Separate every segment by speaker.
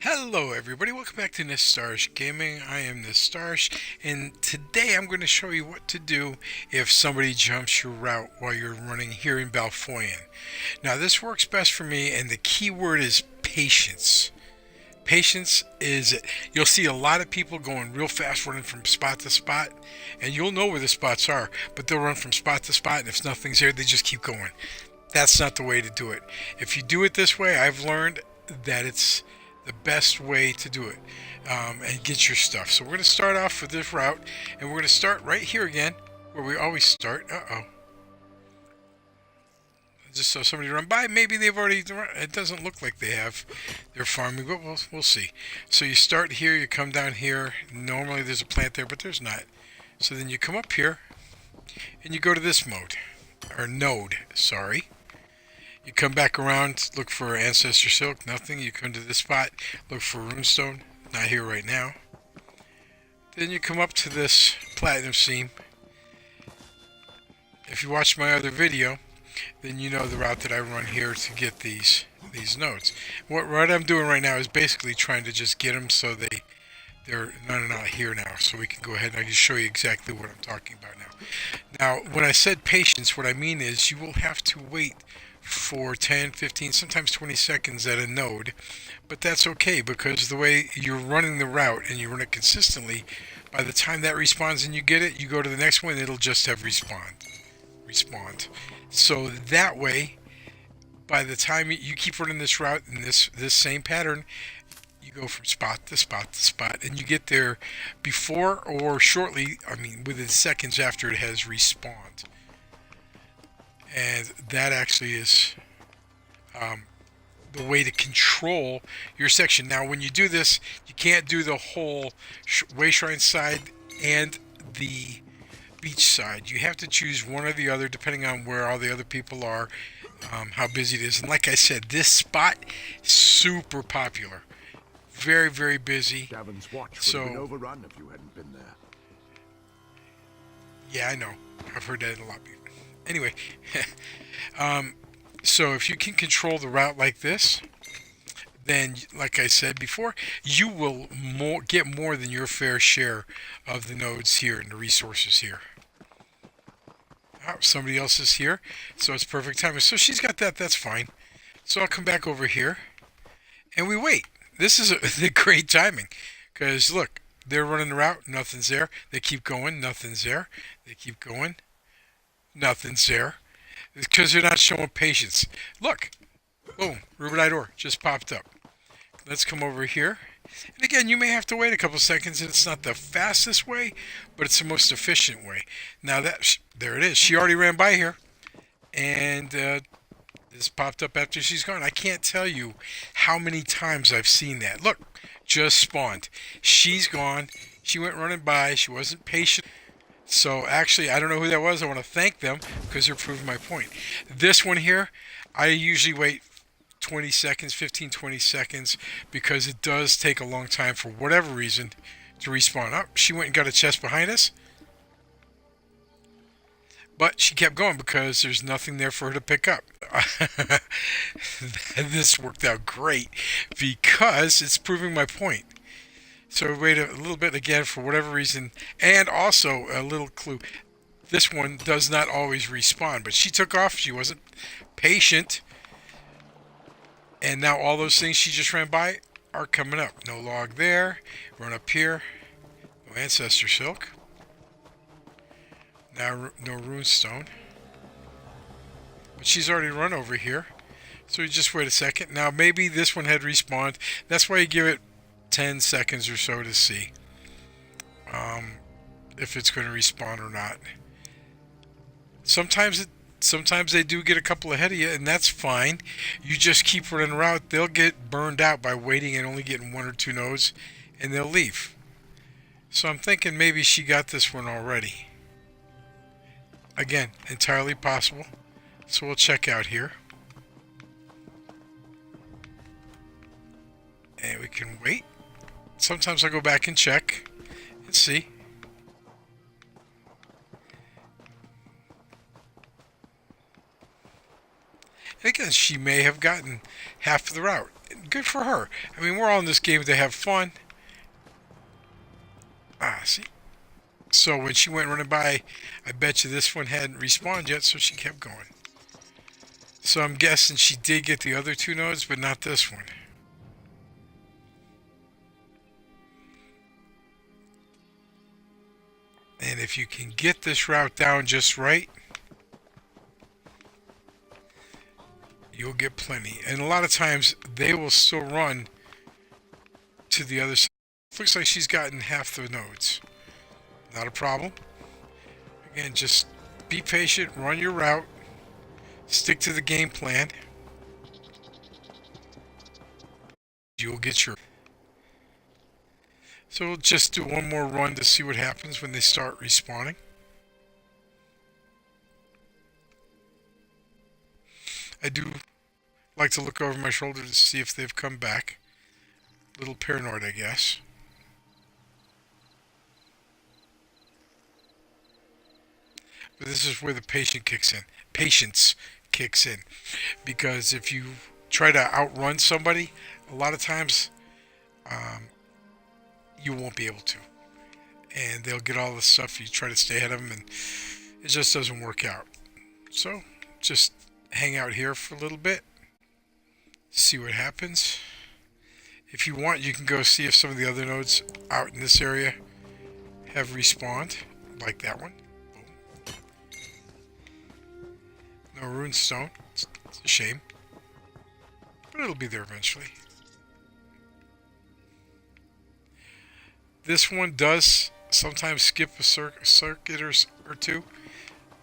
Speaker 1: Hello everybody, welcome back to Nistarsh Gaming. I am Nistarsh, and today I'm going to show you what to do if somebody jumps your route while you're running here in Balfoyan. Now this works best for me, and the key word is patience. Patience is, you'll see a lot of people going real fast running from spot to spot, and you'll know where the spots are, but they'll run from spot to spot, and if nothing's there, they just keep going. That's not the way to do it. If you do it this way, I've learned that it's the best way to do it, and get your stuff. So we're going to start off with this route, and we're going to start right here again, where we always start. Just so somebody run by. Maybe they've already run. It doesn't look like they have. They're farming, but we'll see. So you start here, you come down here. Normally there's a plant there, but there's not. So then you come up here, and you go to this mode, or node, sorry. You come back around, look for Ancestor Silk, nothing. You come to this spot, look for Runestone, not here right now. Then you come up to this Platinum Seam. If you watched my other video, then you know the route that I run here to get these nodes. What I'm doing right now is basically trying to just get them so they're not here now, so we can go ahead and I can show you exactly what I'm talking about now. Now, when I said patience, what I mean is you will have to wait for 10, 15, sometimes 20 seconds at a node, but that's okay because the way you're running the route and you run it consistently, by the time that respawns and you get it, you go to the next one, it'll just have respawned. So that way, by the time you keep running this route in this same pattern, you go from spot to spot to spot, and you get there before or shortly, I mean within seconds after it has respawned. And that actually is the way to control your section. Now when you do this, you can't do the whole Wayshrine side and the beach side. You have to choose one or the other depending on where all the other people are, how busy it is. And like I said, this spot is super popular. Very, very busy.
Speaker 2: Davon's watch would have been overrun if you hadn't been there.
Speaker 1: Yeah, I know. I've heard that a lot. Anyway, so if you can control the route like this, then, like I said before, you will get more than your fair share of the nodes here and the resources here. Oh, somebody else is here, so it's perfect timing. So she's got that, that's fine. So I'll come back over here, and we wait. This is the great timing, because look, they're running the route, nothing's there. They keep going, nothing's there. They keep going, nothing's there. It's because they're not showing patience. Look, boom, Rubinite ore just popped up. Let's come over here. And again, you may have to wait a couple seconds, and it's not the fastest way, but it's the most efficient way. Now there it is. She already ran by here, and this popped up after she's gone. I can't tell you how many times I've seen that. Look, just spawned. She's gone. She went running by. She wasn't patient. So actually, I don't know who that was. I want to thank them because they're proving my point. This one here, I usually wait 20 seconds, 15, 20 seconds, because it does take a long time for whatever reason to respawn. Oh, she went and got a chest behind us. But she kept going because there's nothing there for her to pick up. This worked out great because it's proving my point. So wait a little bit again for whatever reason. And also a little clue. This one does not always respawn. But she took off. She wasn't patient. And now all those things she just ran by are coming up. No log there. Run up here. No Ancestor Silk. Now no Runestone. But she's already run over here. So you just wait a second. Now maybe this one had respawned. That's why you give it 10 seconds or so to see if it's going to respawn or not. Sometimes they do get a couple ahead of you, and that's fine. You just keep running around. They'll get burned out by waiting and only getting one or two nodes, and they'll leave. So I'm thinking maybe she got this one already. Again, entirely possible. So we'll check out here. And we can wait. Sometimes I'll go back and check and see. Again, she may have gotten half of the route. Good for her. I mean, we're all in this game to have fun. Ah, see? So when she went running by, I bet you this one hadn't respawned yet, so she kept going. So I'm guessing she did get the other 2 nodes, but not this one. And if you can get this route down just right, you'll get plenty. And a lot of times they will still run to the other side. Looks like she's gotten half the nodes. Not a problem. Again, just be patient, run your route, stick to the game plan. You'll get your... So we'll just do one more run to see what happens when they start respawning. I do like to look over my shoulder to see if they've come back. A little paranoid, I guess. But this is where the patience kicks in. Because if you try to outrun somebody, a lot of times you won't be able to. And they'll get all the stuff. You try to stay ahead of them, and it just doesn't work out. So just hang out here for a little bit. See what happens. If you want, you can go see if some of the other nodes out in this area have respawned, like that one. Boom. No rune stone. It's a shame. But it'll be there eventually. This one does sometimes skip a circuit or 2.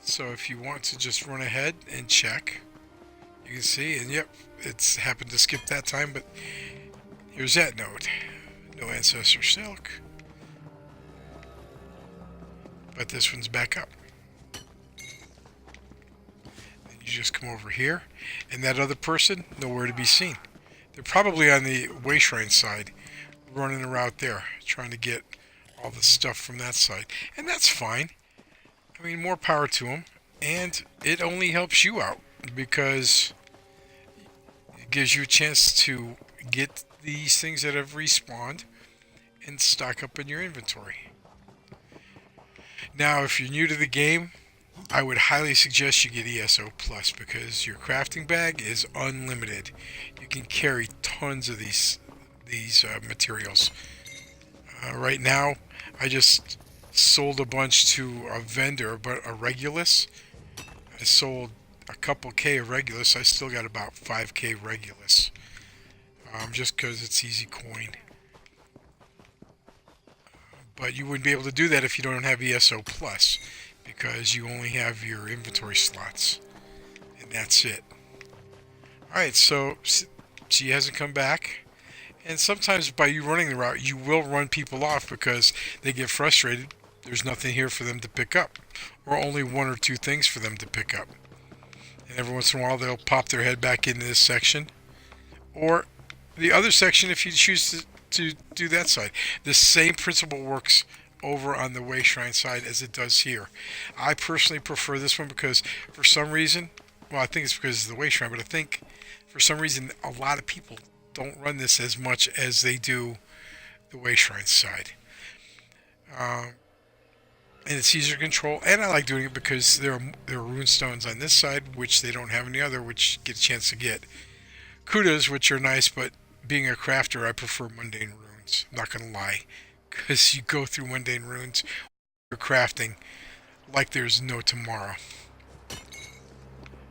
Speaker 1: So if you want to just run ahead and check, you can see, and yep, it's happened to skip that time, but here's that node. No Ancestor Silk. But this one's back up. And you just come over here, and that other person, nowhere to be seen. They're probably on the Wayshrine side, running around there, trying to get all the stuff from that side. And that's fine. I mean, more power to them. And it only helps you out, because it gives you a chance to get these things that have respawned and stock up in your inventory. Now, if you're new to the game, I would highly suggest you get ESO Plus, because your crafting bag is unlimited. You can carry tons of these materials. Right now, I just sold a bunch to a vendor, but a Regulus. I sold a couple K of Regulus. I still got about 5K Regulus. Just because it's easy coin. But you wouldn't be able to do that if you don't have ESO Plus, because you only have your inventory slots. And that's it. Alright, so she hasn't come back. And sometimes by you running the route, you will run people off because they get frustrated. There's nothing here for them to pick up, or only 1 or 2 things for them to pick up. And every once in a while, they'll pop their head back into this section, or the other section if you choose to do that side. The same principle works over on the Wayshrine side as it does here. I personally prefer this one because for some reason, well, I think it's because of the Wayshrine, but I think for some reason a lot of people don't run this as much as they do the Wayshrine side. And it's easier to control, and I like doing it because there are rune stones on this side, which they don't have any other, which you get a chance to get. Kudas, which are nice, but being a crafter, I prefer mundane runes. I'm not going to lie, because you go through mundane runes, you're crafting like there's no tomorrow.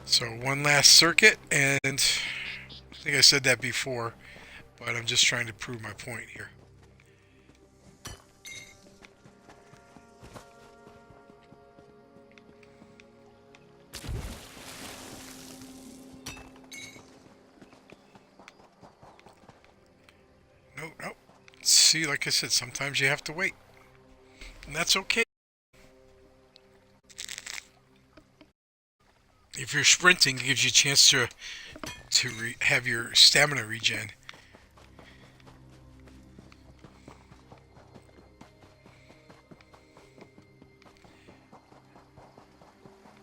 Speaker 1: So one last circuit, and I think I said that before, but I'm just trying to prove my point here. No. See, like I said, sometimes you have to wait. And that's okay. If you're sprinting, it gives you a chance to have your stamina regen.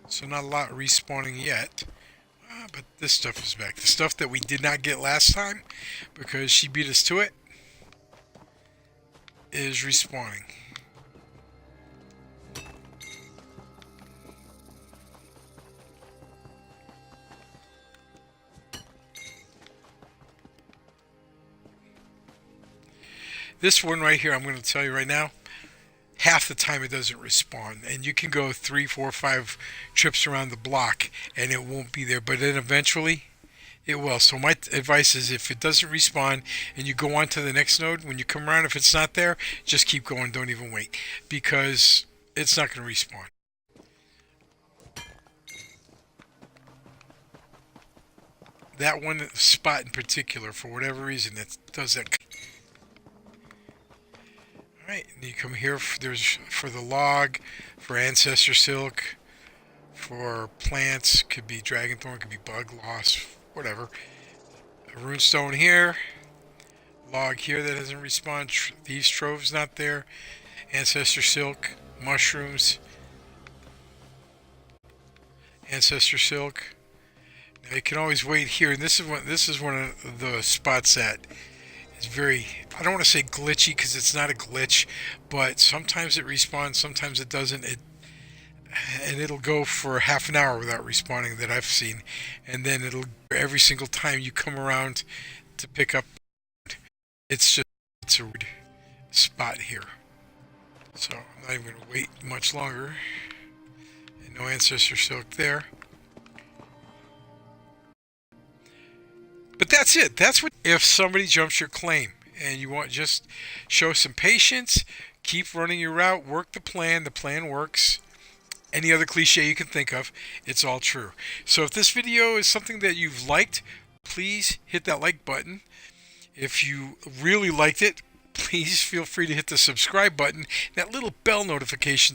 Speaker 1: So not a lot respawning yet. But This stuff is back. The stuff that we did not get last time because she beat us to it is respawning. This one right here, I'm going to tell you right now, half the time it doesn't respawn, and you can go 3, 4, 5 trips around the block and it won't be there, but then eventually it will. So my advice is, if it doesn't respawn and you go on to the next node, when you come around, if it's not there, just keep going, don't even wait, because it's not going to respawn. That one spot in particular, for whatever reason, that does that. Alright, and you come here, there's for the log, for ancestor silk, for plants, could be dragonthorn, could be bug loss, whatever. A runestone here, log here that doesn't respond, thieves trove's not there, ancestor silk, mushrooms, ancestor silk. Now you can always wait here, and this is one of the spots that is very, I don't want to say glitchy because it's not a glitch, but sometimes it respawns, sometimes it doesn't. And it'll go for half an hour without respawning, that I've seen, and then it'll, every single time you come around to pick up, it's a weird spot here. So I'm not even going to wait much longer. And no ancestor silk there. But that's it. That's what, if somebody jumps your claim and you want, just show some patience, keep running your route, work the plan works. Any other cliche you can think of, it's all true. So if this video is something that you've liked, please hit that like button. If you really liked it, please feel free to hit the subscribe button, that little bell notification